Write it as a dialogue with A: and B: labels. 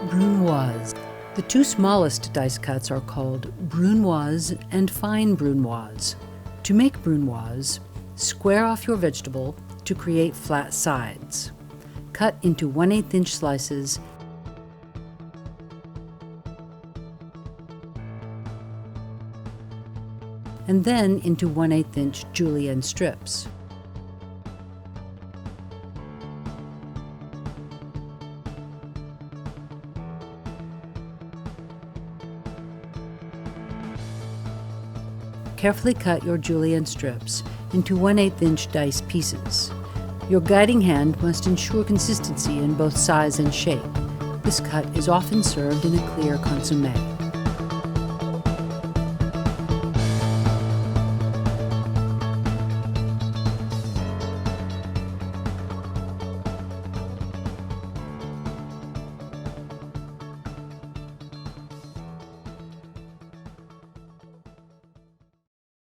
A: Brunoise. The two smallest dice cuts are called Brunoise and fine Brunoise. To make Brunoise, square off your vegetable to create flat sides. Cut into 1/8 inch slices and then into 1/8 inch julienne strips. Carefully cut your julienne strips into 1/8 inch dice pieces. Your guiding hand must ensure consistency in both size and shape. This cut is often served in a clear consommé.